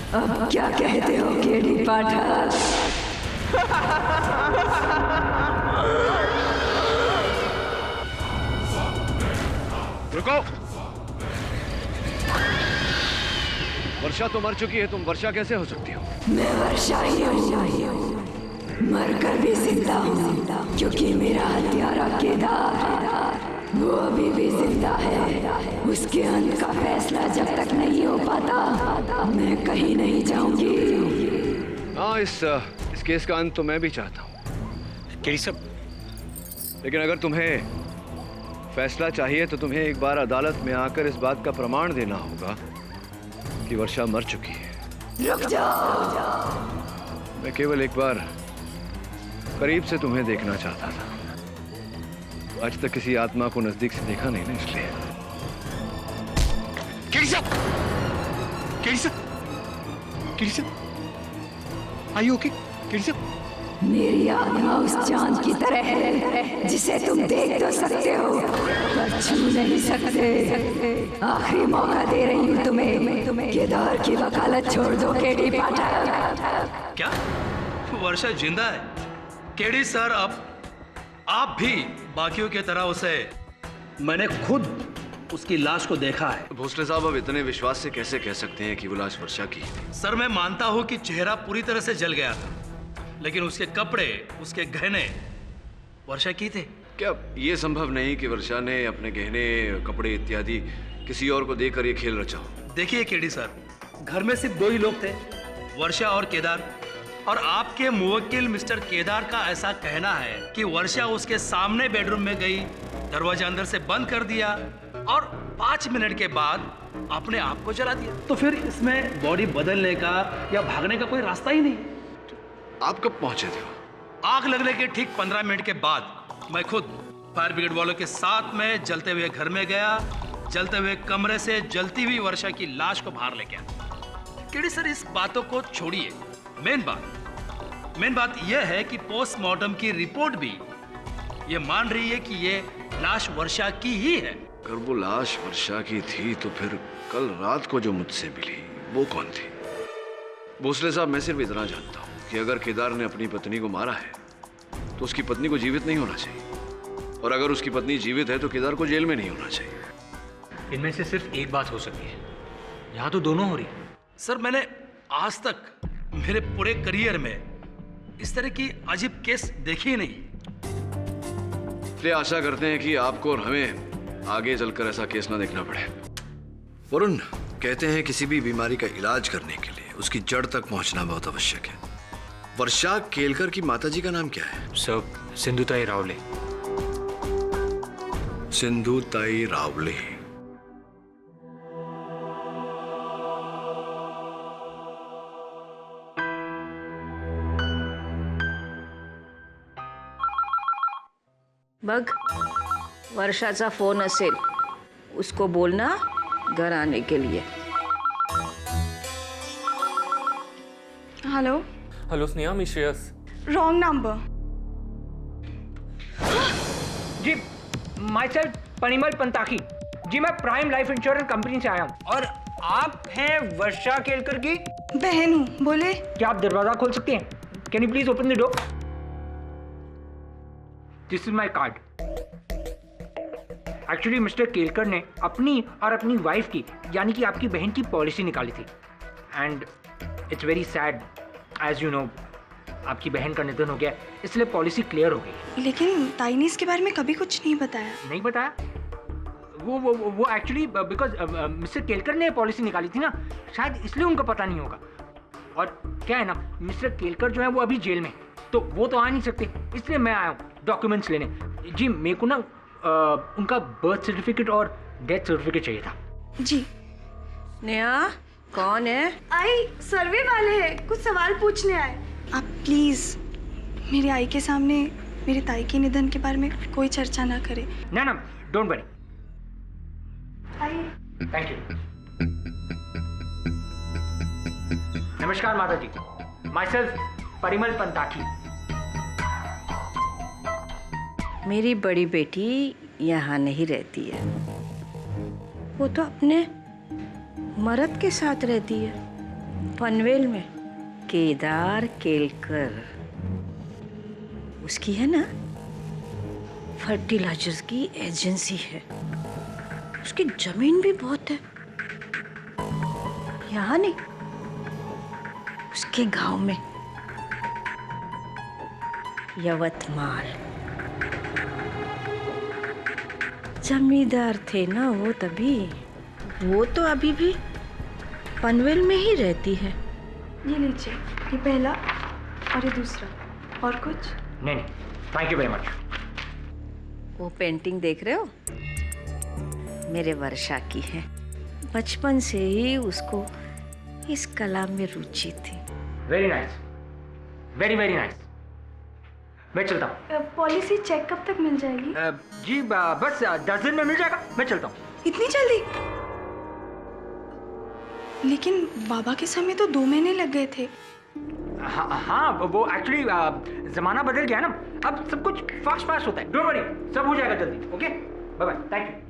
अब क्या कहते हो केडी पाठक? रुको। वर्षा तो मर चुकी है, तुम वर्षा कैसे हो सकती हो? मैं वर्षा ही हूँ, मरकर भी जिंदा हूँ, क्योंकि मेरा हत्यारा केदार वो अभी भी जिंदा है। उसके अंत का फैसला जब तक नहीं हो पाता मैं कहीं नहीं जाऊंगी। हाँ, इस केस का अंत तो मैं भी चाहता हूँ केडी साहब, लेकिन अगर तुम्हें फैसला चाहिए तो तुम्हें एक बार अदालत में आकर इस बात का प्रमाण देना होगा कि वर्षा मर चुकी है। रुक जाओ। मैं केवल एक बार करीब से तुम्हें देखना चाहता था। आज तक किसी आत्मा को नजदीक से देखा नहीं ना, इसलिए। केडी साहब, केडी साहब, केडी साहब, आर यू ओके? केडी साहब, मेरी आत्मा उस चांद की तरह है जिसे तुम देख तो सकते हो पर छू नहीं सकते। आखिरी मौका दे रही हूँ तुम्हें। केदार की वकालत छोड़ दो केडी पाठक। क्या वर्षा जिंदा है? केडी सर, आप भी बाकियों की तरह उसे, मैंने खुद उसकी लाश को देखा है। भोसले साहब, अब इतने विश्वास से कैसे कह सकते हैं कि वो लाश वर्षा की है? सर, मैं मानता हूं कि चेहरा पूरी तरह से जल गया था, लेकिन उसके कपड़े, उसके गहने वर्षा की थे। क्या ये संभव नहीं कि वर्षा ने अपने गहने, कपड़े इत्यादि किसी और को देकर ये खेल रचा हो? देखिए केडी सर, घर में सिर्फ 2 ही लोग थे, वर्षा और केदार। और आपके मुवक्किल मिस्टर केदार का ऐसा कहना है कि वर्षा उसके सामने बेडरूम में गई, दरवाजा अंदर से बंद कर दिया और 5 मिनट के बाद अपने आप को जला दिया। तो फिर इसमें बॉडी बदलने का या भागने का कोई रास्ता ही नहीं। आप कब पहुंचे थे? आग लगने के ठीक 15 मिनट के बाद मैं खुद फायर ब्रिगेड वालों के साथ में जलते हुए घर में गया, जलते हुए कमरे से जलती हुई वर्षा की लाश को बाहर लेके आया। केडी सर, इस बातों को छोड़िए, मेन बात यह है कि पोस्टमार्टम की रिपोर्ट भी ये मान रही है कि ये लाश वर्षा की ही है। अगर वो लाश वर्षा की थी तो फिर कल रात को जो मुझसे मिली वो कौन थी? भोसले साहब, मैं सिर्फ इतना जानता हूँ कि अगर केदार ने अपनी पत्नी को मारा है तो उसकी पत्नी को जीवित नहीं होना चाहिए, और अगर उसकी पत्नी जीवित है तो केदार को जेल में नहीं होना चाहिए। इनमें से सिर्फ एक बात हो सकती है, यहाँ तो दोनों हो रही है। सर, मैंने आज तक मेरे पूरे करियर में इस तरह की अजीब केस देखी ही नहीं। इसलिए आशा करते हैं कि आपको और हमें आगे चलकर ऐसा केस ना देखना पड़े। वरुण, कहते हैं किसी भी बीमारी का इलाज करने के लिए उसकी जड़ तक पहुंचना बहुत आवश्यक है। वर्षा केलकर की माताजी का नाम क्या है? सर, सिंधुताई रावले। सिंधुताई रावले। बघ, वर्षाचा फोन असेल, उसको बोलना घर आने के लिए। हेलो। हेलो स्नेहा, मी श्रेयस। Wrong number. जी, माई सेल्फ परिमल पंताकी जी, मैं प्राइम लाइफ इंश्योरेंस कंपनी से आया हूँ। और आप हैं वर्षा केलकर की बहन हूँ, बोले। क्या आप दरवाजा खोल सकते हैं? Can you please open the door? This is my card. Actually mister Kelkar ने अपनी और अपनी वाइफ की, यानी कि आपकी बहन की पॉलिसी निकाली थी, and it's very sad, as you know, आपकी बहन का निधन हो गया, इसलिए पॉलिसी क्लियर हो गई। लेकिन ताई ने इसके बारे में कभी कुछ नहीं बताया। नहीं बताया? वो एक्चुअली बिकॉज मिस्टर केलकर ने पॉलिसी निकाली थी ना, शायद इसलिए उनको पता नहीं होगा। और क्या है ना, मिस्टर केलकर जो है वो अभी जेल में, तो वो तो आ नहीं सकते, इसलिए मैं आया हूँ डॉक्यूमेंट्स लेने। जी, मेरे को ना उनका बर्थ सर्टिफिकेट और डेथ सर्टिफिकेट चाहिए था। जी। नेहा, कौन है? आई सर्वे वाले हैं, कुछ सवाल पूछने आए। आप प्लीज मेरे आई के सामने मेरे ताई के निधन के बारे में कोई चर्चा ना करें। ना, डोंट वरी। Thank you. नमस्कार माता जी, माई सेल्फ परिमल पंताकी। मेरी बड़ी बेटी यहाँ नहीं रहती है, वो तो अपने मर्द के साथ रहती है। पनवेल में केदार केलकर, उसकी है ना फर्टिलाइजर्स की एजेंसी है, उसकी जमीन भी बहुत है। यहाँ नहीं, उसके गांव में, यवतमाल। जमींदार थे ना वो तभी, वो तो अभी भी पनवेल में ही रहती है। ये लीजिए, ये पहला और ये दूसरा। और कुछ? नहीं, थैंक यू वेरी मच। वो पेंटिंग देख रहे हो, मेरे वर्षा की है। बचपन से ही उसको इस कला में रुचि थी। Very nice, very very nice. मैं चलता हूँ। पॉलिसी चेक कब तक मिल जाएगी? जी बस 10 दिन में मिल जाएगा। मैं चलता हूँ। इतनी जल्दी? लेकिन बाबा के समय तो 2 महीने लग गए थे। हाँ, वो एक्चुअली जमाना बदल गया ना, अब सब कुछ फास्ट होता है। डोंट वरी, सब हो जाएगा जल्दी। Okay, bye bye, thank you.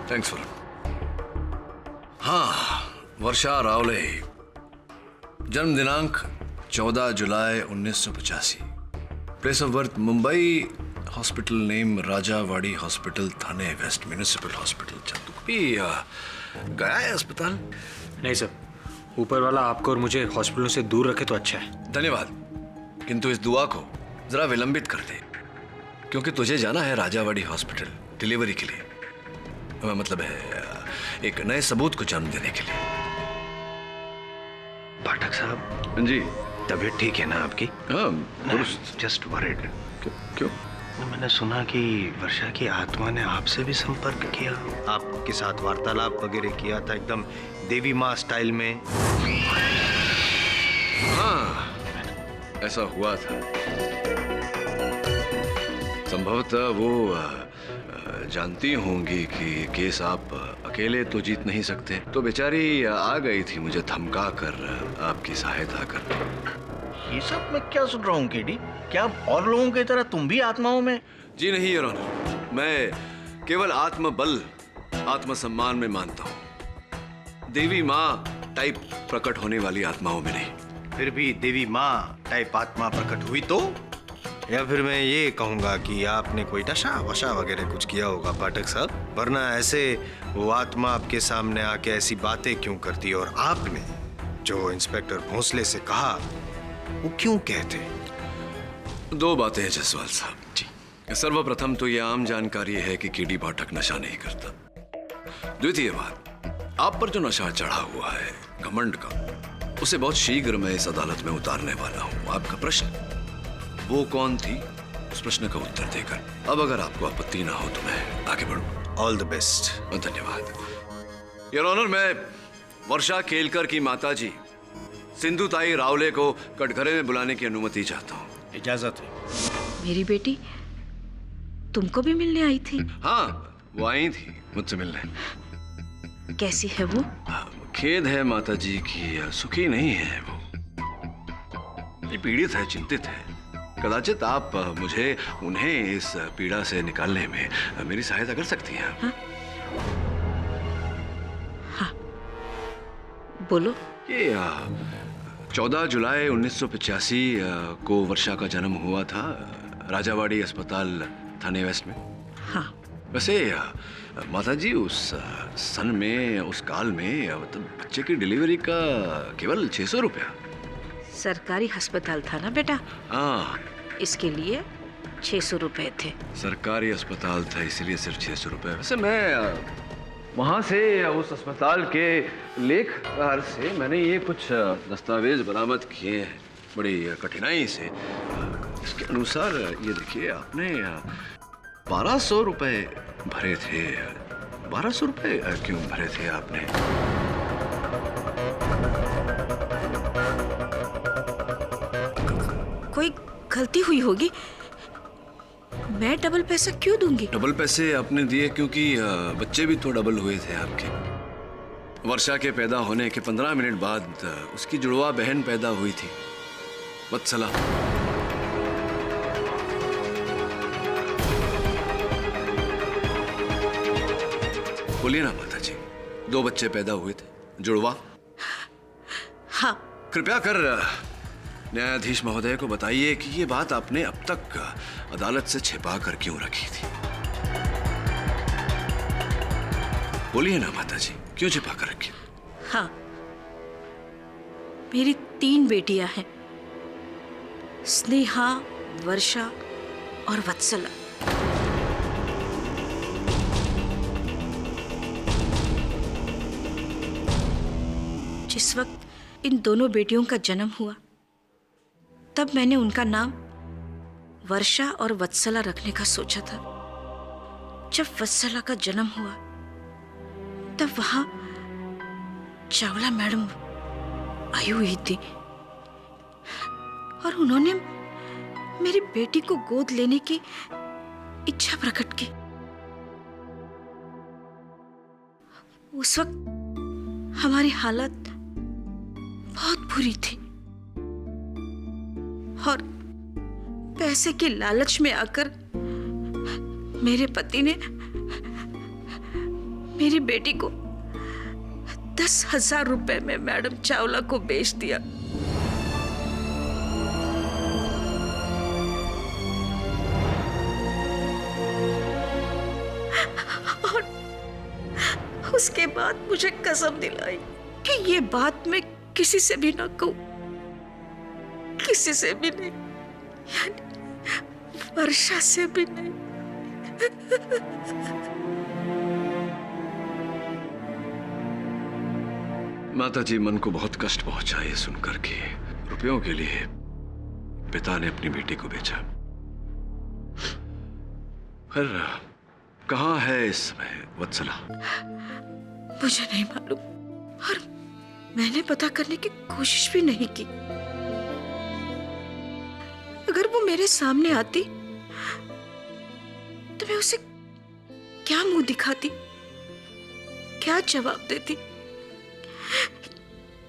Thanks for. हाँ, वर्षा रावले, जन्म दिनांक 14 जुलाई 1985, place of birth Mumbai, hospital name Rajawadi hospital, Thane west, municipal hospital Chandu. भी गया है अस्पताल? नहीं सर, ऊपर वाला आपको और मुझे हॉस्पिटलों से दूर रखे तो अच्छा है। धन्यवाद, किंतु इस दुआ को जरा विलंबित कर दे, क्योंकि तुझे जाना है राजावाड़ी हॉस्पिटल डिलीवरी के लिए। मतलब है एक नए सबूत को जन्म देने के लिए। पाठक साहब जी, तबीयत ठीक है ना आपकी? हाँ, जस्ट वरीड। क्यों? मैंने सुना कि वर्षा की आत्मा ने आपसे भी संपर्क किया, आपके साथ वार्तालाप वगैरह किया था, एकदम देवी माँ स्टाइल में। हाँ, ऐसा हुआ था। संभवतः वो जानती होंगी कि केस आप अकेले तो जीत नहीं सकते, तो बेचारी आ गई थी मुझे धमका कर आपकी सहायता करने। ये सब मैं क्या सुन रहा हूँ केडी? क्या और लोगों की तरह तुम भी आत्माओं में? जी नहीं योर ऑनर, मैं केवल आत्मबल, आत्मसम्मान में मानता हूँ, देवी माँ टाइप प्रकट होने वाली आत्माओं में नहीं। फिर भी देवी माँ टाइप आत्मा प्रकट हुई तो? या फिर मैं ये कहूँगा कि आपने कोई नशा वशा वगैरह कुछ किया होगा पाठक साहब, वरना ऐसे वो आत्मा आपके सामने आके ऐसी बातें क्यों करती? और आपने जो इंस्पेक्टर भोंसले से कहा वो क्यों कहते? 2 बातें हैं जसवाल साहब जी। सर्वप्रथम तो ये आम जानकारी है कि केडी पाठक नशा नहीं करता। द्वितीय बात, आप पर जो नशा चढ़ा हुआ है घमंड का, उसे बहुत शीघ्र मैं इस अदालत में उतारने वाला हूँ। आपका प्रश्न, वो कौन थी, उस प्रश्न का उत्तर देकर अब अगर आपको आपत्ति ना हो तो मैं आगे बढ़ूं। All the best. धन्यवाद योर ऑनर। मैं वर्षा केलकर की माताजी सिंधुताई रावले को कटघरे में बुलाने की अनुमति चाहता हूँ। इजाजत है। मेरी बेटी तुमको भी मिलने आई थी? हाँ, वो आई थी मुझसे मिलने। कैसी है वो? खेद है माताजी की सुखी नहीं है वो, पीड़ित है, चिंतित है। कदाचित आप मुझे उन्हें इस पीड़ा से निकालने में मेरी सहायता कर सकती हैं। हाँ? हाँ, बोलो। ये 14 जुलाई 1985 को वर्षा का जन्म हुआ था राजावाड़ी अस्पताल, थाने वेस्ट में। हाँ। वैसे माताजी उस सन में, उस काल में मतलब बच्चे की डिलीवरी का केवल 600 रुपया। सरकारी अस्पताल था ना बेटा? हाँ, इसके लिए 600 रुपए थे। सरकारी अस्पताल था इसलिए सिर्फ 600 रुपए। वैसे मैं वहाँ से, उस अस्पताल के लेखकार से मैंने ये कुछ दस्तावेज बरामद किए हैं बड़ी कठिनाई से। इसके अनुसार ये देखिए, आपने 1200 रुपए भरे थे 1200 रुपए क्यों भरे थे आपने? कोई गलती हुई होगी। मैं डबल पैसा क्यों दूंगी? डबल पैसे आपने दिए क्योंकि बच्चे भी तो डबल हुए थे आपके। वर्षा के पैदा होने के 15 मिनट बाद उसकी जुड़वा बहन पैदा हुई थी, वत्सला। बोलिए ना माता जी, 2 बच्चे पैदा हुए थे, जुड़वा। हाँ। कृपया कर न्यायाधीश महोदय को बताइए कि ये बात आपने अब तक अदालत से छिपा कर क्यों रखी थी? बोलिए ना माता जी, क्यों छिपा कर रखी? हाँ, मेरी 3 बेटियां हैं, स्नेहा, वर्षा और वत्सला। जिस वक्त इन दोनों बेटियों का जन्म हुआ, तब मैंने उनका नाम वर्षा और वत्सला रखने का सोचा था। जब वत्सला का जन्म हुआ, तब वहां चावला मैडम आई हुई थी और उन्होंने मेरी बेटी को गोद लेने की इच्छा प्रकट की। उस वक्त हमारी हालत बहुत बुरी थी और पैसे के लालच में आकर मेरे पति ने मेरी बेटी को 10,000 रुपए में मैडम चावला को बेच दिया। और उसके बाद मुझे कसम दिलाई कि ये बात मैं किसी से भी ना कहूं, किसी से भी नहीं, यानी वर्षा से भी नहीं। माता जी, मन को बहुत कष्ट पहुंचा ये सुनकर के रुपयों के लिए पिता ने अपनी बेटी को बेचा। फिर कहाँ है इस समय वत्सला? मुझे नहीं मालूम और मैंने पता करने की कोशिश भी नहीं की। अगर वो मेरे सामने आती तो मैं उसे क्या मुंह दिखाती, क्या जवाब देती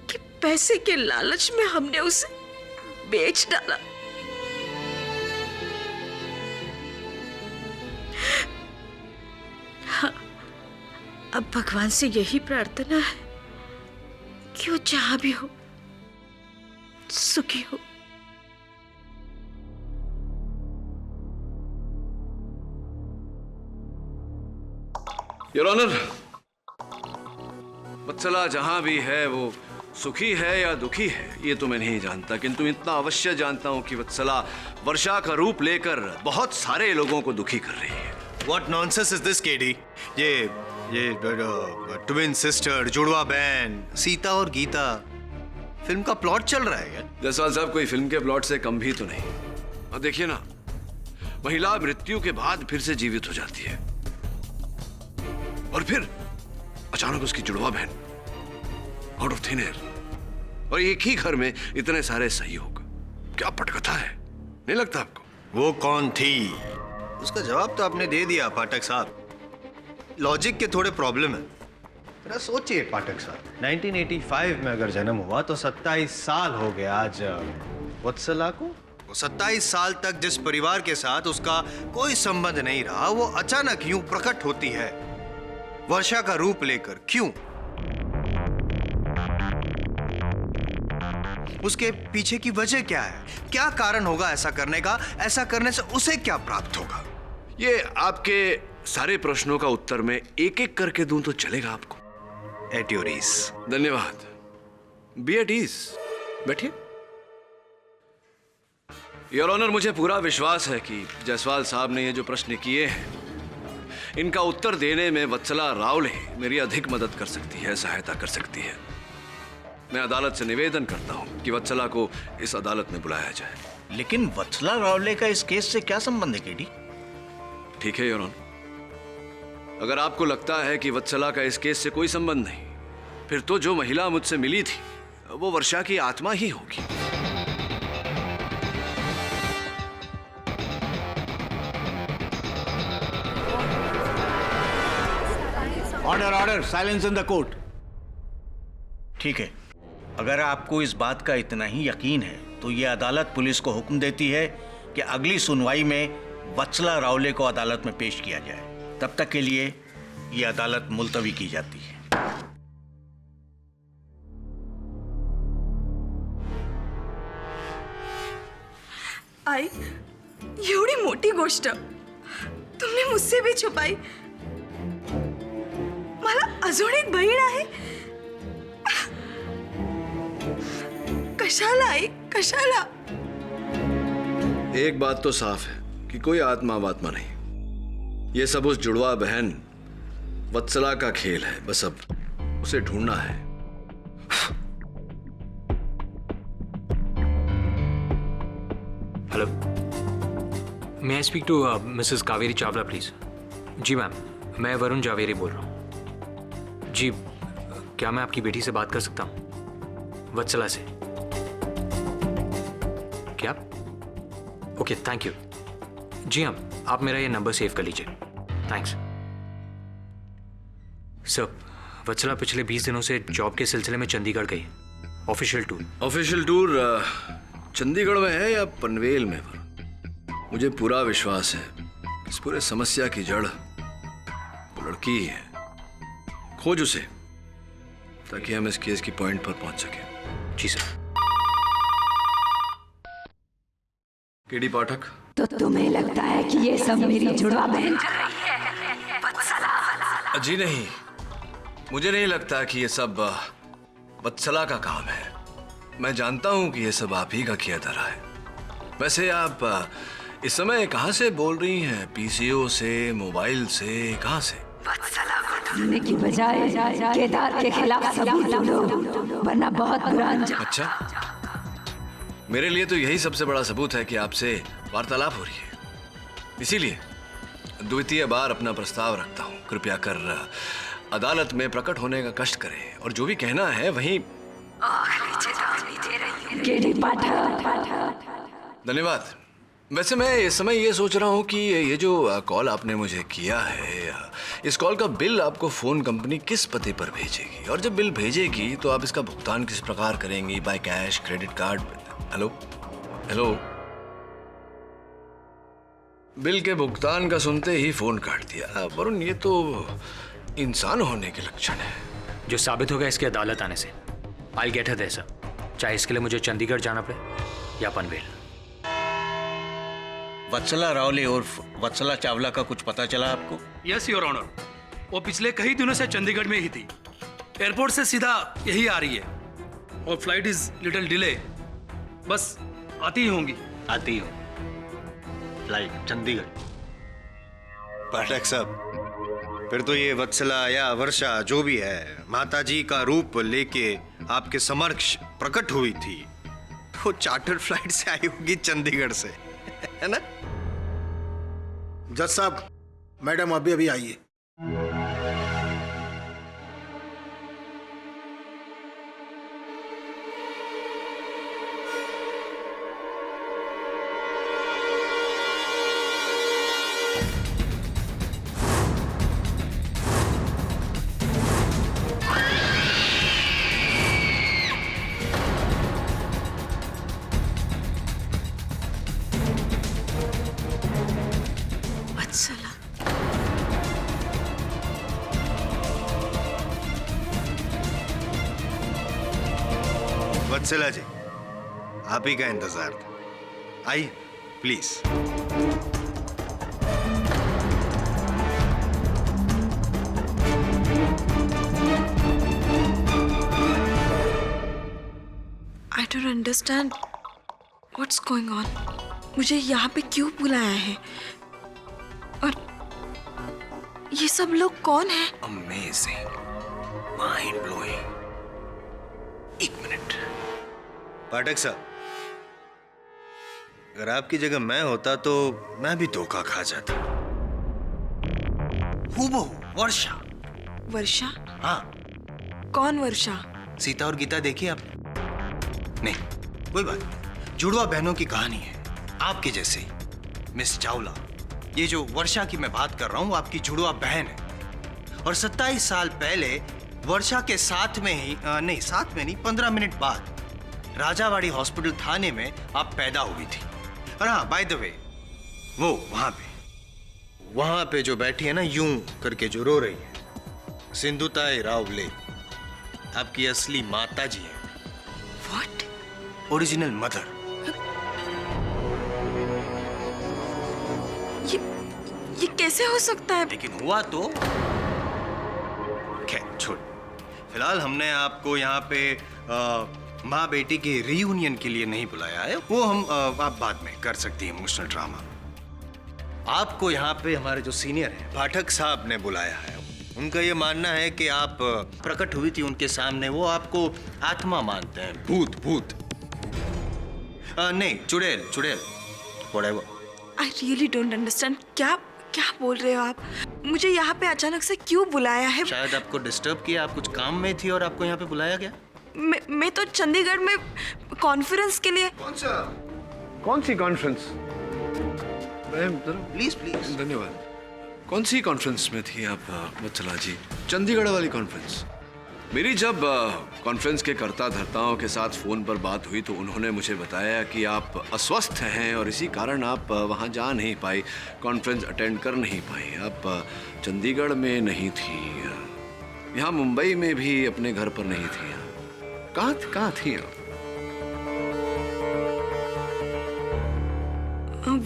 कि पैसे के लालच में हमने उसे बेच डाला। हाँ, अब भगवान से यही प्रार्थना है कि वो जहां भी हो सुखी हो। योर ऑनर, वत्सला जहां भी है वो सुखी है या दुखी है ये तो मैं नहीं जानता, किंतु इतना अवश्य जानता हूं कि वत्सला वर्षा का रूप लेकर बहुत सारे लोगों को दुखी कर रही है। What nonsense is this, KD? ये ट्विन सिस्टर, जुड़वा बहन, सीता और गीता, फिल्म का प्लॉट चल रहा है क्या? जायसवाल साहब, कोई फिल्म के प्लॉट से कम भी तो नहीं। और देखिए ना, महिला मृत्यु के बाद फिर से जीवित हो जाती है और फिर अचानक उसकी जुड़वा बहन आउट ऑफ थिन एयर, और एक ही घर में इतने सारे सहयोग। क्या पटकथा है, नहीं लगता आपको? वो कौन थी? उसका जवाब तो आपने दे दिया पाठक साहब। लॉजिक के थोड़े प्रॉब्लम है। जरा सोचिए पाठक साहब, 1985 में अगर जन्म हुआ तो 27 साल हो गया आज वत्सला को। वो 27 साल तक जिस परिवार के साथ उसका कोई संबंध नहीं रहा, वो अचानक यूं प्रकट होती है वर्षा का रूप लेकर। क्यों? उसके पीछे की वजह क्या है? क्या कारण होगा ऐसा करने का? ऐसा करने से उसे क्या प्राप्त होगा? ये आपके सारे प्रश्नों का उत्तर मैं एक एक करके दूं तो चलेगा आपको? At your ease. धन्यवाद। बी एट ईज, बैठिए। योर ऑनर, मुझे पूरा विश्वास है कि जायसवाल साहब ने ये जो प्रश्न किए हैं, इनका उत्तर देने में वत्सला रावले मेरी अधिक मदद कर सकती है, सहायता कर सकती है। मैं अदालत से निवेदन करता हूं कि वत्सला को इस अदालत में बुलाया जाए। लेकिन वत्सला रावले का इस केस से क्या संबंध है केडी? ठीक है योर ऑनर, अगर आपको लगता है कि वत्सला का इस केस से कोई संबंध नहीं, फिर तो जो महिला मुझसे मिली थी वो वर्षा की आत्मा ही होगी। Order order, silence in the court. ठीक है, अगर आपको इस बात का इतना ही यकीन है तो ये अदालत पुलिस को हुक्म देती है कि अगली सुनवाई में वत्सला रावले को अदालत में पेश किया जाए। तब तक के लिए ये अदालत मुलतवी की जाती है। आई, एवढी मोठी गोष्ट तुमने मुझसे भी छुपाई। मला अजून एक बहीण आहे। कशाला आई, कशाला? एक बात तो साफ है कि कोई आत्मा वात्मा नहीं, ये सब उस जुड़वा बहन वत्सला का खेल है। बस अब उसे ढूंढना है। Hello, may I speak to Mrs Kaveri Chawla please? जी मैम, मैं वरुण जावेरी बोल रहा हूँ। जी, क्या मैं आपकी बेटी से बात कर सकता हूँ? वत्सला से। क्या? Okay, thank you. जी हाँ, आप मेरा ये नंबर सेव कर लीजिए। Thanks sir. वत्सला पिछले 20 दिनों से जॉब के सिलसिले में चंडीगढ़ गई। Official tour. Official tour Chandigarh में है या पनवेल में? मुझे पूरा विश्वास है इस पूरे समस्या की जड़ वो लड़की ही है। खोज उसे ताकि हम इस केस की पॉइंट पर पहुंच सके। जी सर। केडी पाठक, तो तुम्हें लगता है कि ये सब मेरी जुड़वा बहन कर रही है? वत्सला? जी नहीं, मुझे नहीं लगता कि ये सब वत्सला का काम है। मैं जानता हूं कि ये सब आप ही का किया धरा है। वैसे आप इस समय कहां से बोल रही हैं? पीसीओ से, मोबाइल से, कहां से? वत्सला को ढूंढने की बजाय केदार के खिलाफ सबूत ढूंढो, वरना बहुत बुरा अंजाम। अच्छा, मेरे लिए तो यही सबसे बड़ा सबूत है कि आपसे वार्तालाप हो रही है। इसीलिए द्वितीय बार अपना प्रस्ताव रखता हूं। कृपया कर अदालत में प्रकट होने का कष्ट करें और जो भी कहना है वहीं आखिरी चेतावनी दे रही हूं। केडी पाठक। धन्यवाद। वैसे मैं इस समय ये सोच रहा हूँ कि ये जो कॉल आपने मुझे किया है, इस कॉल का बिल आपको फोन कंपनी किस पते पर भेजेगी, और जब बिल भेजेगी तो आप इसका भुगतान किस प्रकार करेंगी? By cash, credit card? Hello hello, bill के भुगतान का सुनते ही फोन काट दिया। वरुण, ये तो इंसान होने के लक्षण है। जो साबित होगा इसकी अदालत आने से। I get her there sir, चाहे इसके लिए मुझे चंडीगढ़ जाना पड़े या पनवेल। वत्सला रावले और वत्सला चावला का कुछ पता चला आपको? यस योर ऑनर, वो पिछले कई दिनों से चंडीगढ़ में ही थी। एयरपोर्ट से सीधा यही आ रही है और फ्लाइट इज लिटिल डिले। बस आती ही होंगी। आती हो फ्लाइट चंडीगढ़। पाठक साहब, फिर तो ये वत्सला या वर्षा जो भी है माताजी का रूप लेके आपके समक्ष प्रकट हुई थी। वो चार्टर फ्लाइट से आई होगी चंडीगढ़ से, है ना? जज साहब, मैडम अभी अभी आई है। वत्सला। वत्सला जी, आप ही का इंतजार था। आइए please. I don't understand what's going on. मुझे यहाँ पे क्यों बुलाया है और ये सब लोग कौन हैं? Amazing, mind blowing. एक मिनट। पाठक साहब, अगर आपकी जगह मैं होता तो मैं भी धोखा खा जाता। हूबहू वर्षा। वर्षा? हाँ, कौन वर्षा? सीता और गीता देखी आपने? नहीं, कोई बात नहीं। जुड़वा बहनों की कहानी है, आपके जैसे ही। मिस चावला, ये जो वर्षा की मैं बात कर रहा हूँ, आपकी जुड़वा बहन है। और 27 साल पहले वर्षा के साथ में ही साथ में नहीं 15 मिनट बाद राजावाड़ी हॉस्पिटल थाने में आप पैदा हुई थी। और हाँ, बाय द वे, वो वहां पे जो बैठी है ना, यूं करके जो रो रही है, सिंधुताई रावले आपकी असली माता जी है। What? Original mother. ये कैसे हो सकता है? लेकिन हुआ तो खैर छोड़। फिलहाल हमने आपको यहाँ पे माँ बेटी के रीयूनियन के लिए नहीं बुलाया है, वो हम आप बाद में कर सकती हैं इमोशनल ड्रामा। आपको यहाँ पे हमारे जो सीनियर हैं पाठक साहब ने बुलाया है। उनका ये मानना है कि आप प्रकट हुई थी उनके सामने, वो आपको आत्मा मानते हैं, भूत। नहीं, चुड़ैल whatever। I really don't understand। क्या बोल रहे हो आप? मुझे यहाँ पे अचानक से क्यों बुलाया है? शायद आपको डिस्टर्ब किया, आप कुछ काम में थी और आपको यहाँ पे बुलाया गया। मैं तो चंडीगढ़ में कॉन्फ्रेंस के लिए। कौन सी कॉन्फ्रेंस? प्लीज। धन्यवाद। कौन सी कॉन्फ्रेंस में थी आप वत्सला जी? चंडीगढ़ वाली कॉन्फ्रेंस? मेरी जब कॉन्फ्रेंस के कर्ता धर्ताओं के साथ फोन पर बात हुई तो उन्होंने मुझे बताया कि आप अस्वस्थ हैं और इसी कारण आप वहां जा नहीं पाई, कॉन्फ्रेंस अटेंड कर नहीं पाई। आप चंडीगढ़ में नहीं थी, यहाँ मुंबई में भी अपने घर पर नहीं थी। कहाँ थी आप?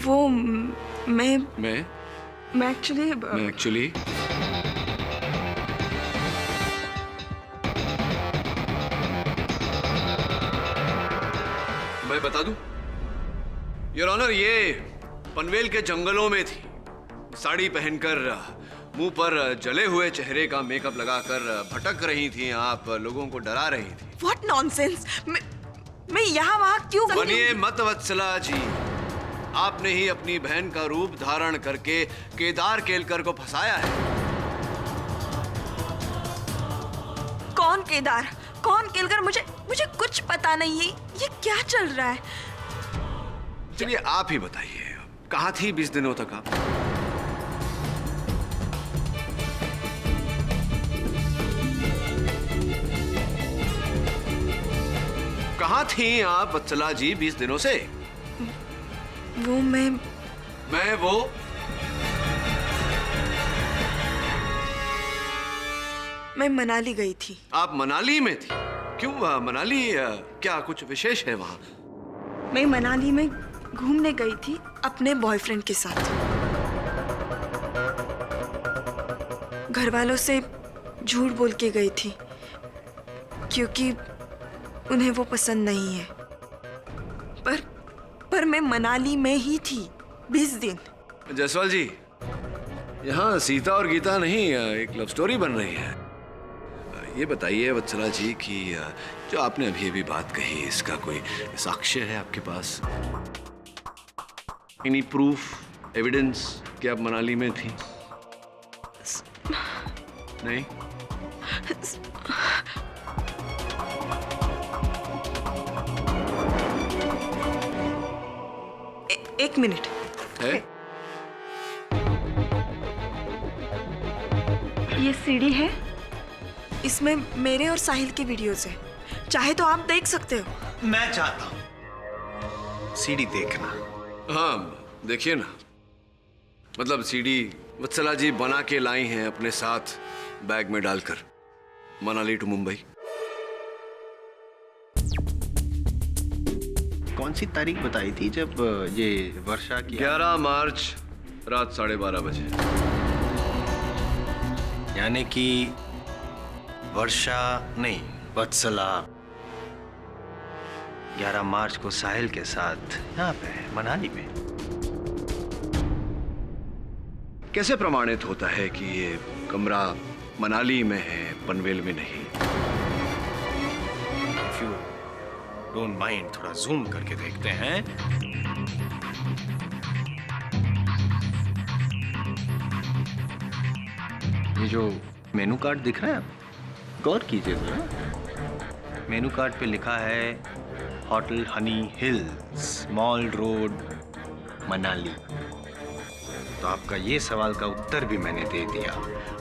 वो मैं एक्चुअली मैं बता दूं योर ऑनर, ये पनवेल के जंगलों में थी। साड़ी पहनकर, मुंह पर जले हुए चेहरे का मेकअप लगाकर भटक रही थी आप, लोगों को डरा रही थी। What nonsense! मैं यहाँ वहाँ क्यों? बनिए मत वत्सला जी, आपने ही अपनी बहन का रूप धारण करके केदार केलकर को फंसाया है। कौन केदार, कौन केलकर? मुझे कुछ पता नहीं है। ये क्या चल रहा है? चलिए आप ही बताइए, कहाँ थी 20 दिनों तक आप? कहाँ थी आप वत्सला जी 20 दिनों से? वो मैं मनाली गई थी। आप मनाली में थी? क्यों मनाली, क्या कुछ विशेष है वहां? मैं मनाली में घूमने गई थी अपने बॉयफ्रेंड के साथ। घर वालों से झूठ बोल के गई थी क्योंकि उन्हें वो पसंद नहीं है। पर मैं मनाली में ही थी 20 दिन। जसवाल जी, यहाँ सीता और गीता नहीं, एक लव स्टोरी बन रही है। ये बताइए वत्सला जी कि जो आपने अभी बात कही, इसका कोई साक्ष्य है आपके पास? एनी प्रूफ, एविडेंस कि आप मनाली में थी? नहीं? एक मिनट है? ये सीडी है, इसमें मेरे और साहिल के वीडियोस हैं। चाहे तो आप देख सकते हो। मैं चाहता हूं सीडी देखना। हाँ देखिए ना, मतलब सीडी वत्सला जी बना के लाई हैं अपने साथ बैग में डालकर, मनाली टू मुंबई। कौन सी तारीख बताई थी जब ये वर्षा की? 11 मार्च रात 12:30 बजे। यानी कि वर्षा नहीं, वत्सला 11 मार्च को साहिल के साथ यहाँ पे मनाली में। कैसे प्रमाणित होता है कि ये कमरा मनाली में है, पनवेल में नहीं? If you don't mind, थोड़ा जूम करके देखते हैं। ये जो मेनू कार्ड दिख रहा है आप गौर कीजिए जरा। मेनू कार्ड पे लिखा है hotel Honey hills, mall road, Manali. तो आपका ये सवाल का उत्तर भी मैंने दे दिया।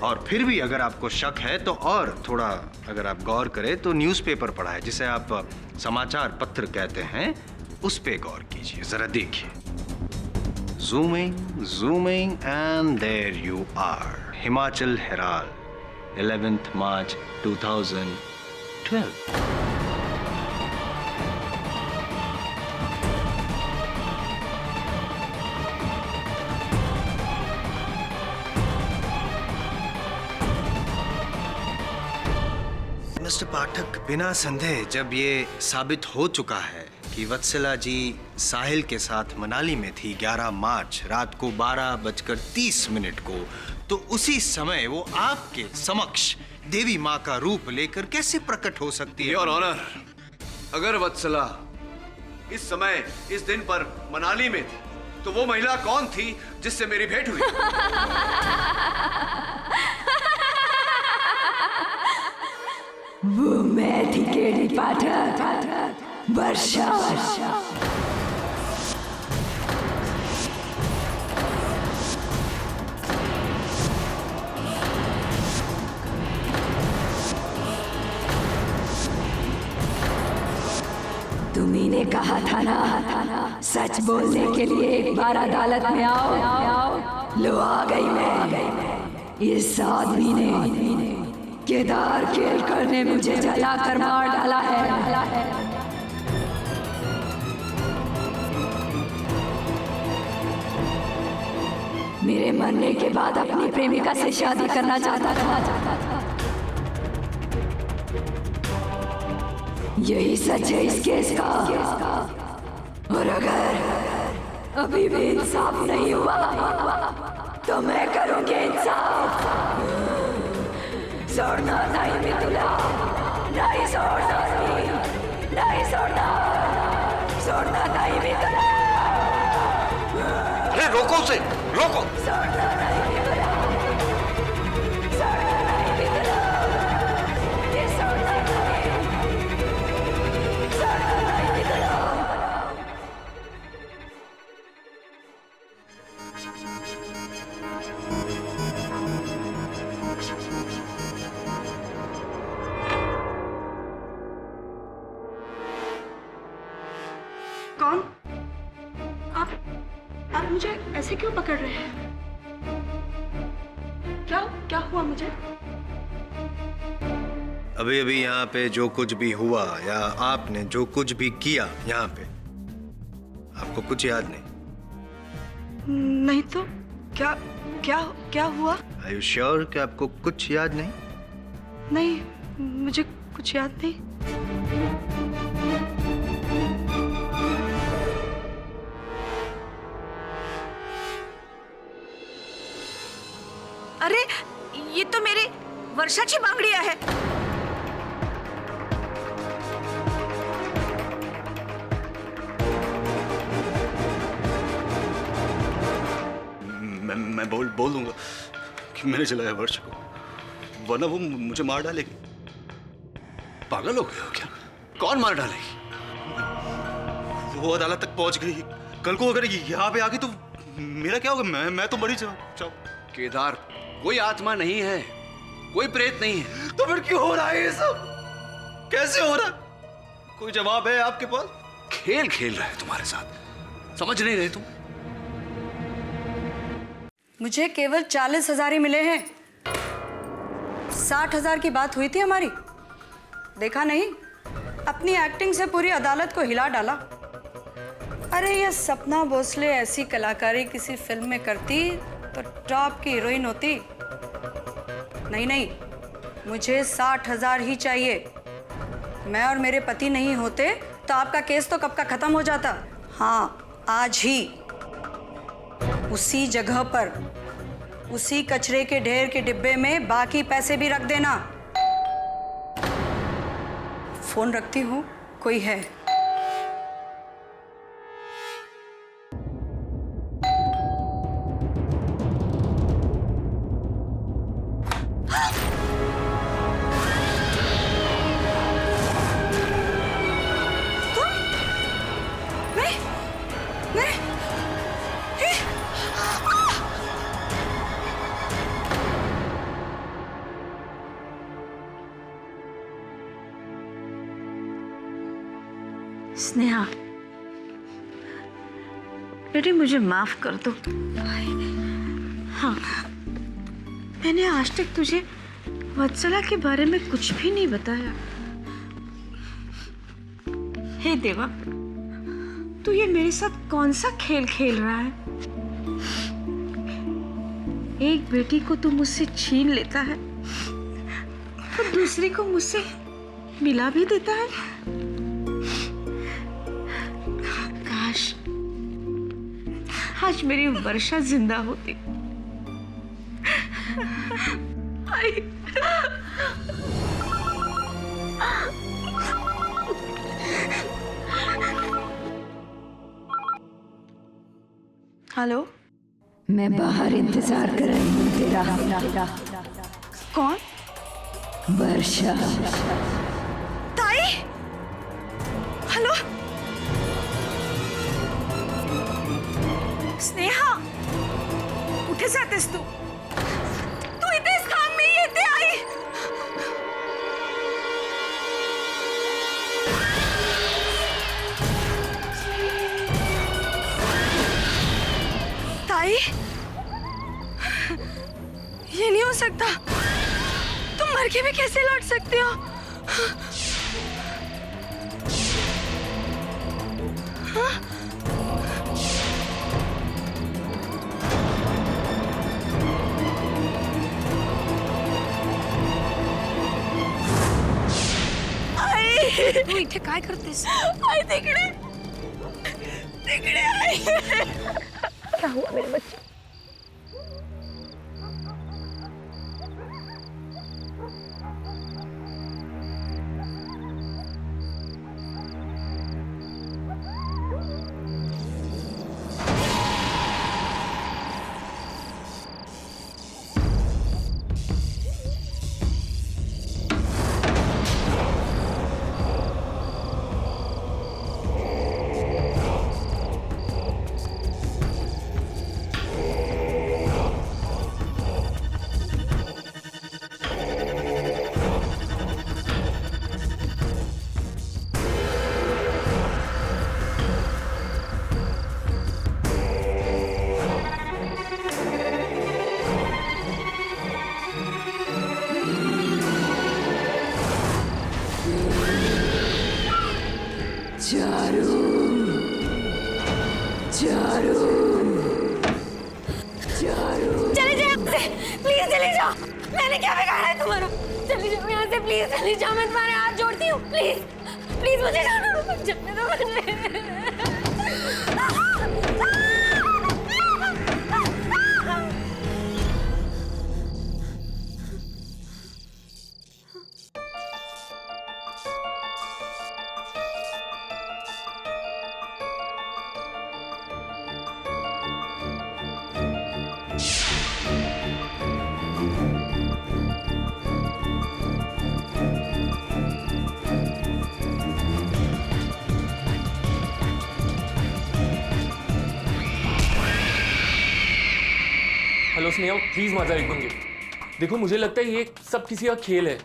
और फिर भी अगर आपको शक है तो और थोड़ा अगर आप गौर करें तो न्यूज़पेपर पढ़ा है, जिसे आप समाचार पत्र कहते हैं, उस पे गौर कीजिए जरा, देखिए। Zooming, zooming, and there you are. Himachal Herald, 11th March 2012. Mister पाठक, बिना संदेह जब ये साबित हो चुका है कि वत्सला जी साहिल के साथ मनाली में थी 11 मार्च रात को 12:30 को, तो उसी समय वो आपके समक्ष देवी माँ का रूप लेकर कैसे प्रकट हो सकती है? योर ऑनर, अगर वत्सला इस समय इस दिन पर मनाली में थी तो वो महिला कौन थी जिससे मेरी भेंट हुई? वो मैं थी केडी पाठक, वर्षा। तुम्ही ने कहा था ना, सच बोलने के लिए एक बार अदालत में आओ। लो आ गई मैं। इस आदमी ने, केदार केलकर ने मुझे जलाकर मार डाला है। मेरे मरने के बाद अपनी प्रेमिका से शादी करना चाहता था। यही सच है इस केस का। और अगर अभी भी इंसाफ नहीं हुआ तो मैं करूंगी इंसाफ। छोड़ना नहीं मितुला, नहीं छोड़ना, नहीं छोड़ना, छोड़ना नहीं मितुला। अरे रोको उसे, रोको। छोड़ना नहीं मितुला, छोड़ना नहीं मितुला, ये छोड़ना नहीं, छोड़ना नहीं मितुला। कौन? आप मुझे ऐसे क्यों पकड़ रहे हैं? क्या हुआ मुझे? अभी अभी यहाँ पे जो कुछ भी हुआ या आपने जो कुछ भी किया यहाँ पे, आपको कुछ याद नहीं? नहीं तो क्या क्या क्या हुआ? Are you sure कि आपको कुछ याद नहीं? नहीं, मुझे कुछ याद नहीं। अरे ये तो मेरी वर्षाची बांगड़िया है। मैं बोल दूंगा कि मैंने जलाया वर्ष को, वरना वो मुझे मार डालेगी। पागल हो गए हो क्या? कौन मार डालेगी? वो अदालत तक पहुंच गई। कल को अगर यहाँ पे आ गई तो मेरा क्या होगा? मैं तो मरी जाऊं। केदार, कोई आत्मा नहीं है, कोई प्रेत नहीं है। तो फिर क्यों हो रहा है ये सब? कैसे हो रहा? कोई जवाब है आपके पास? खेल खेल रहा है तुम्हारे साथ, समझ नहीं रहे तुम? मुझे केवल 40,000 ही मिले हैं। 60,000 की बात हुई थी हमारी, देखा नहीं? अपनी एक्टिंग से पूरी अदालत को हिला डाला। अरे ये सपना भोसले ऐसी कलाकारी किसी फिल्म में करती तो टॉप की हीरोइन होती। नहीं, मुझे 60,000 ही चाहिए। मैं और मेरे पति नहीं होते तो आपका केस तो कब का खत्म हो जाता। हाँ, आज ही उसी जगह पर, उसी कचरे के ढेर के डिब्बे में बाकी पैसे भी रख देना। फोन रखती हूँ, कोई है? स्नेहा, बेटी मुझे माफ कर दो। हाँ, मैंने आज तक तुझे वत्सला के बारे में कुछ भी नहीं बताया। हे देवा, तू ये मेरे साथ कौन सा खेल खेल रहा है? एक बेटी को तू मुझसे छीन लेता है और दूसरी को मुझसे मिला भी देता है। काश आज मेरी वर्षा जिंदा होती। हेलो, मैं बाहर इंतजार कर रही हूँ तेरा। कौन? वर्षा। ताई, हेलो, स्नेहा, कुठे जातेस तू? तू इथेच थांब, मी येते आई. ताई, ये नहीं हो सकता. तुम मर के भी कैसे लौट सकते हो? हाँ? तू इथे काय करतेस? आई तिकडे, तिकडे आई. क्या हुआ मेरे बच्चे? चले जाओ यहाँ से, प्लीज चले जाओ. मैंने क्या बिगाड़ा है तुम्हारा? चले जाओ यहाँ से, प्लीज चले जाओ. मैं तुम्हारे हाथ जोड़ती हूँ, प्लीज प्लीज मुझे जाने दो. जाने दो मुझे. हेलो स्नेहा, प्लीज मजा एक दूंगी. देखो मुझे लगता है ये सब किसी का खेल है.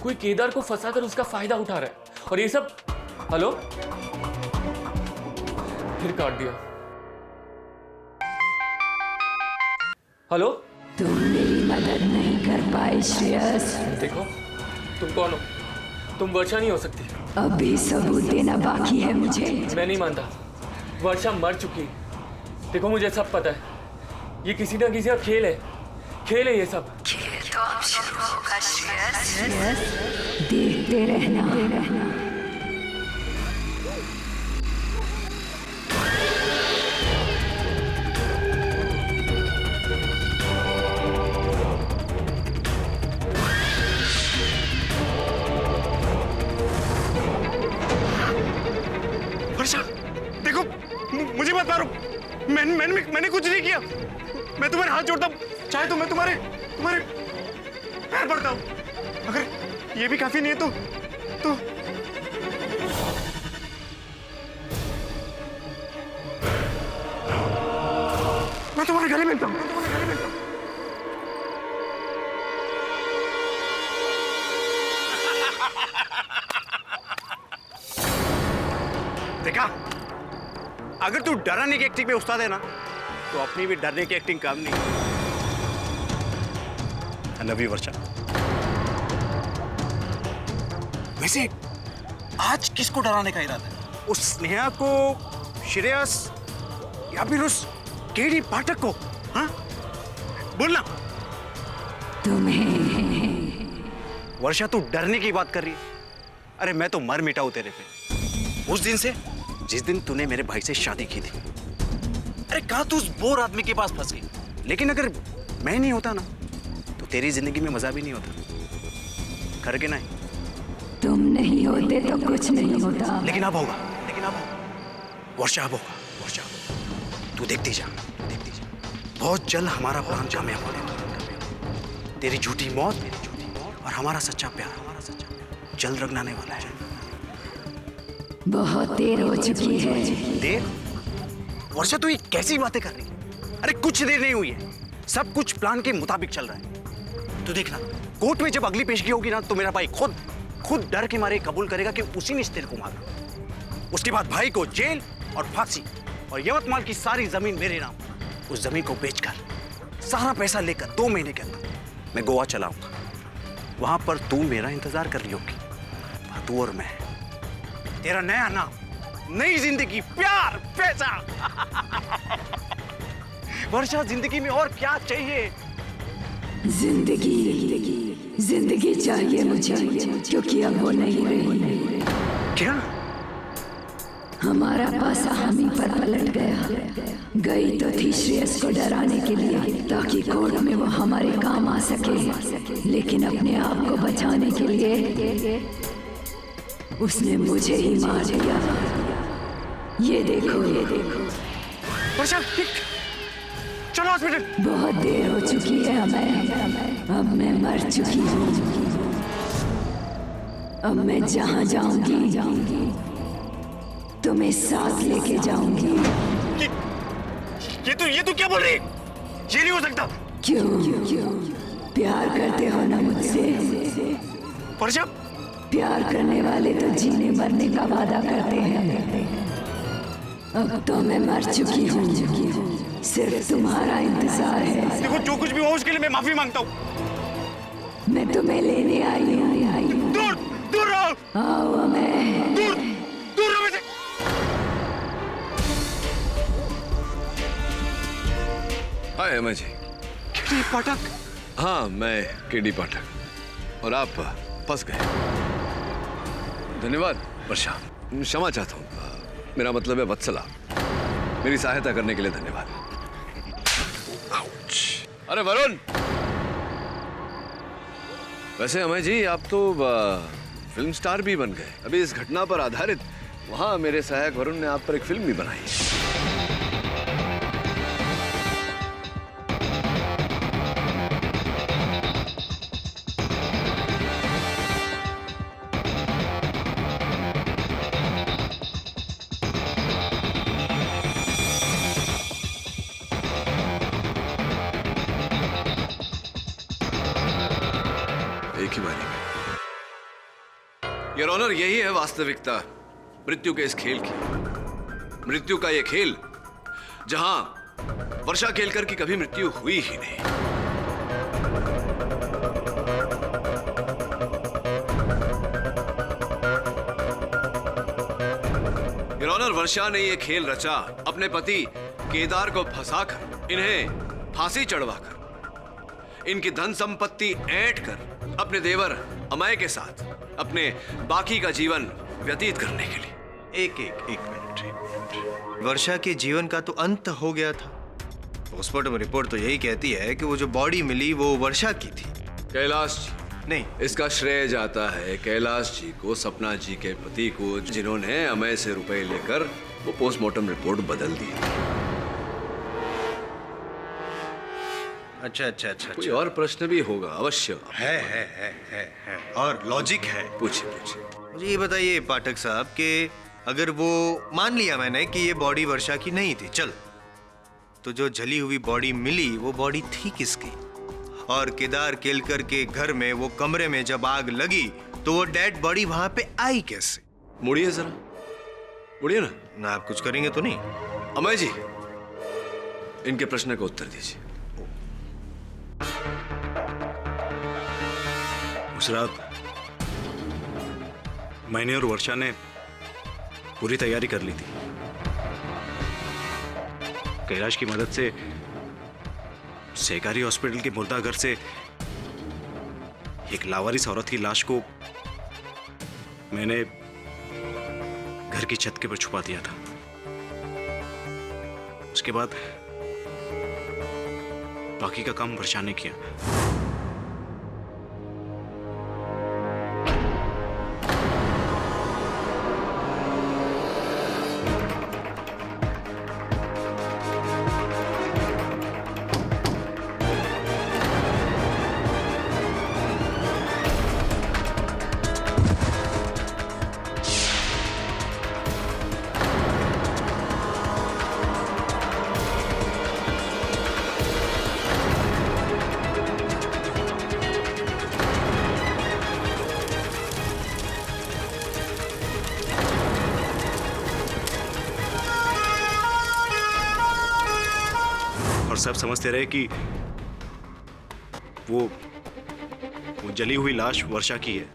कोई केदार को फंसाकर उसका फायदा उठा रहा है और ये सब. हेलो, फिर काट दिया. हेलो, तुम मेरी मदद नहीं कर पाए श्रेयस. देखो तुम कौन हो? तुम वर्षा नहीं हो सकती. अभी सबूत देना बाकी है मुझे. मैं नहीं मानता. वर्षा मर चुकी. देखो मुझे सब पता है. ये किसी ना किसी का खेल है. खेल है ये सब. खेल तो अब शुरू होगा श्रेयस. देखते रहना. वर्षा, देखो मुझे मत मारो. मैंने कुछ नहीं किया. मैं तुम्हारे हाथ जोड़ता हूँ. चाहे तो मैं तुम्हारे प्यार पड़ता हूँ। अगर ये भी काफी नहीं है तो मैं तुम्हारे गले मिलता हूँ। देखा, अगर तू डराने की एक्टिंग में उस्ताद है ना, तो अपनी भी डरने की एक्टिंग काम नहीं। I love you, वर्षा। वैसे आज किसको डराने का इरादा है? उस स्नेहा को, श्रेयस, या फिर उस केडी पाठक को? हाँ, बोलना। तुम्हें। वर्षा, तू डरने की बात कर रही है? अरे मैं तो मर मिटा हूं तेरे पे। उस दिन से, जिस दिन तूने मेरे भाई से शादी की थी। अरे कहा तू उस बोर आदमी के पास फंस गई। लेकिन अगर मैं नहीं होता ना, तो तेरी जिंदगी में मजा भी नहीं होता। कर के नहीं? तुम नहीं होते तो कुछ नहीं होता। लेकिन अब होगा, वर्षा अब होगा, वर्षा। तू देखती जा। बहुत जल्द हमारा प्लान कामयाब होने। तेरी झूठी मौत और हमारा सच्चा प्यार जल्द रंगनाने वाला है। बहुत देर हो चुकी है। देर? वर्षा, तू ये कैसी बातें कर रही है? अरे कुछ देर नहीं हुई है, सब कुछ प्लान के मुताबिक चल रहा है। तू देखना, कोर्ट में जब अगली पेशगी होगी ना, तो मेरा भाई खुद डर के मारे कबूल करेगा कि उसी ने इस तेरे को मारा। उसके बाद भाई को जेल और फांसी, और यवतमाल की सारी जमीन मेरे नाम। उस जमीन को बेचकर सारा पैसा लेकर 2 महीने के अंदर मैं गोवा चलाऊंगा। वहां पर तू मेरा इंतजार कर रही होगी। तू और मैं, तेरा नया नाम, नई जिंदगी, प्यार, पैसा। वर्षा, जिंदगी में और क्या चाहिए? जिंदगी चाहिए मुझे, क्योंकि अब वो नहीं रही। क्या? हमारा पासा हम ही पर पलट गया। गई तो थी श्रेयस को डराने के लिए, ताकि कोर्ट में वो हमारे काम आ सके, लेकिन अपने आप को बचाने के लिए उसने मुझे ही मार दिया। ये देखो। वर्षा, चलो हॉस्पिटल। बहुत देर हो चुकी है हमें। अब मैं मर चुकी हूँ। अब मैं जहाँ जाऊंगी तुम्हें साथ लेके जाऊंगी। ये तू क्या बोल रही? ये नहीं हो सकता। क्यों? प्यार करते हो ना मुझसे? वर्षा, प्यार करने वाले तो जीने मरने का वादा करते हैं। अब तो मैं मर चुकी हूँ, सिर्फ तुम्हारा इंतजार है। देखो, जो कुछ भी हो उसके लिए मैं माफी मांगता हूँ। मैं तुम्हें लेने आई हूँ। दूर रहो। आओ मैं। दूर रहो मुझसे। हाय अमय जी। केडी पाठक? हाँ, मैं केडी पाठक। और आप फंस गए। धन्यवाद वर्षा, क्षमा चाहता हूँ। मेरा मतलब है वत्सला। मेरी सहायता करने के लिए धन्यवाद। अरे वरुण! वैसे अमय जी, आप तो फिल्म स्टार भी बन गए। अभी इस घटना पर आधारित वहां मेरे सहायक वरुण ने आप पर एक फिल्म भी बनाई। एक ही बारी में। योर ऑनर, यही है वास्तविकता मृत्यु के इस खेल की। मृत्यु का यह खेल जहां वर्षा केलकर की कभी मृत्यु हुई ही नहीं। योर ऑनर, वर्षा ने यह खेल रचा अपने पति केदार को फंसाकर, इन्हें फांसी चढ़वाकर, इनकी धन संपत्ति ऐंठ कर अपने देवर अमय के साथ अपने बाकी का जीवन व्यतीत करने के लिए। एक मिनट। वर्षा के जीवन का तो अंत हो गया था। पोस्टमार्टम रिपोर्ट तो यही कहती है कि वो जो बॉडी मिली वो वर्षा की थी। कैलाश जी, नहीं, इसका श्रेय जाता है कैलाश जी को, सपना जी के पति को, जिन्होंने अमय से रुपए लेकर वो पोस्टमार्टम रिपोर्ट बदल दी। अच्छा अच्छा अच्छा कोई अच्छा। और प्रश्न भी होगा अवश्य। है और लॉजिक है। पूछिए पूछिए। मुझे ये बताइए पाठक साहब कि अगर वो मान लिया मैंने कि ये बॉडी वर्षा की नहीं थी, चल, तो जो जली हुई बॉडी मिली वो बॉडी थी किसकी? और केदार केलकर के घर में वो कमरे में जब आग लगी तो वो डेड बॉडी वहां पे आई कैसे? मुड़िए जरा, मुड़िए ना। आप कुछ करेंगे तो नहीं? अमय जी, इनके प्रश्न का उत्तर दीजिए। उस रात मैंने और वर्षा ने पूरी तैयारी कर ली थी। कैलाश की मदद से सहकारी हॉस्पिटल के मुर्दाघर से एक लावारिस औरत की लाश को मैंने घर की छत के ऊपर छुपा दिया था। उसके बाद बाकी का काम वर्षा ने किया। और सब समझते रहे कि वो जली हुई लाश वर्षा की है।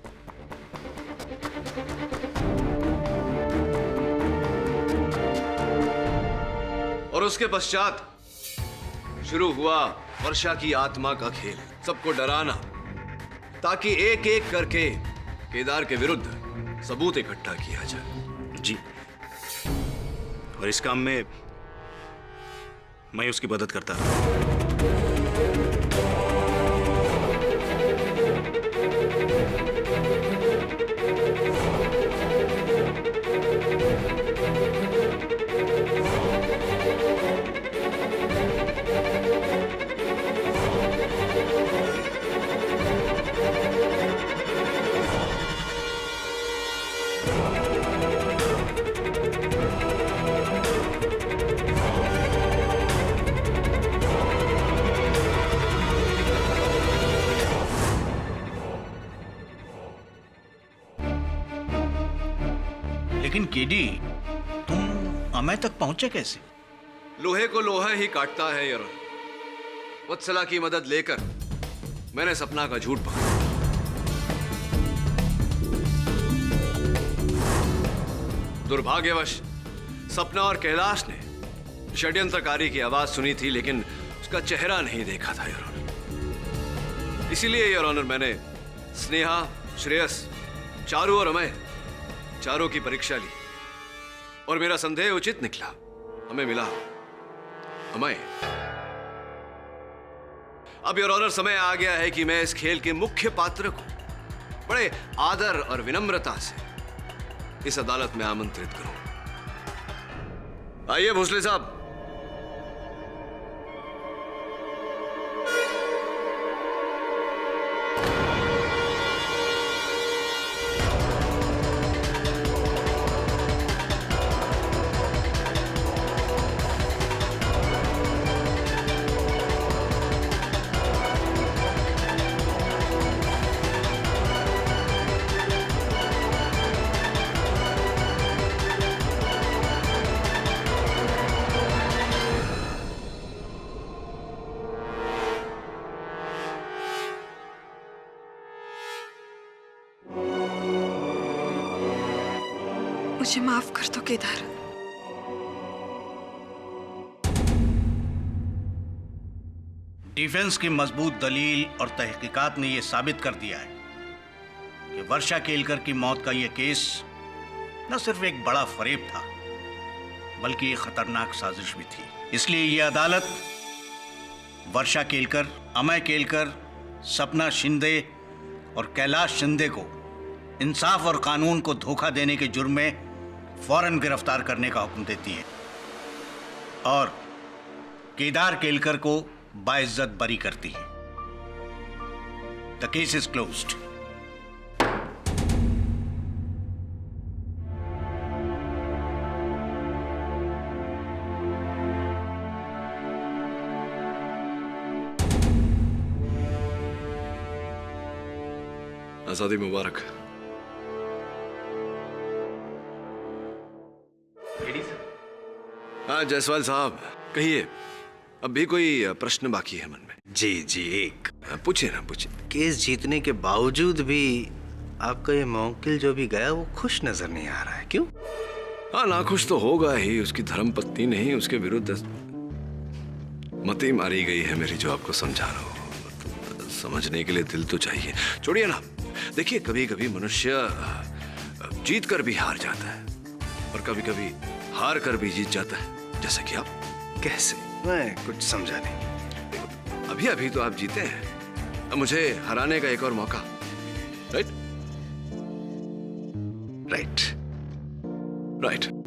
और उसके पश्चात शुरू हुआ वर्षा की आत्मा का खेल, सबको डराना ताकि एक एक करके केदार के विरुद्ध सबूत इकट्ठा किया जाए। जी, और इस काम में मैं उसकी मदद करता रहा। लेकिन केडी, तुम अमय तक पहुंचे कैसे? लोहे को लोहा ही काटता है यार। वत्सला की मदद लेकर मैंने सपना का झूठ पकड़ा। दुर्भाग्यवश सपना और कैलाश ने षड्यंत्रकारी की आवाज सुनी थी, लेकिन उसका चेहरा नहीं देखा था योर ऑनर। इसीलिए योर ऑनर मैंने स्नेहा, श्रेयस, चारू और अमय चारों की परीक्षा ली और मेरा संदेह उचित निकला। हमें मिला अमय। अब योर ऑनर समय आ गया है कि मैं इस खेल के मुख्य पात्र को बड़े आदर और विनम्रता से इस अदालत में आमंत्रित करूं। आइए भोसले साहब। मुझे माफ कर दो केदार। डिफेंस की मजबूत दलील और तहकीकात ने यह साबित कर दिया है कि वर्षा केलकर की मौत का यह केस न सिर्फ एक बड़ा फरेब था, बल्कि एक खतरनाक साजिश भी थी। इसलिए यह अदालत वर्षा केलकर, अमय केलकर, सपना शिंदे और कैलाश शिंदे को इंसाफ और कानून को धोखा देने के जुर्म में फौरन गिरफ्तार करने का हुक्म देती है और केदार केलकर को बाइज्जत बरी करती है। The case is closed. आजादी मुबारक। हाँ जायसवाल साहब, कहिए, अब भी कोई प्रश्न बाकी है मन में? जी जी, एक पूछिए ना, पूछिए। केस जीतने के बावजूद भी आपका ये मौकिल जो भी गया वो खुश नजर नहीं आ रहा है, क्यों? हाँ, नाखुश तो होगा ही। उसकी धर्मपत्नी ने ही उसके विरुद्ध मती मारी गई है मेरी, जो आपको समझा रहा हूँ। समझने के लिए दिल तो चाहिए। छोड़िए ना, देखिए कभी कभी मनुष्य जीत कर भी हार जाता है और कभी कभी हार कर भी जीत जाता है, जैसे कि आप। कैसे? मैं कुछ समझा नहीं। अभी अभी तो आप जीते हैं, अब मुझे हराने का एक और मौका। Right right right.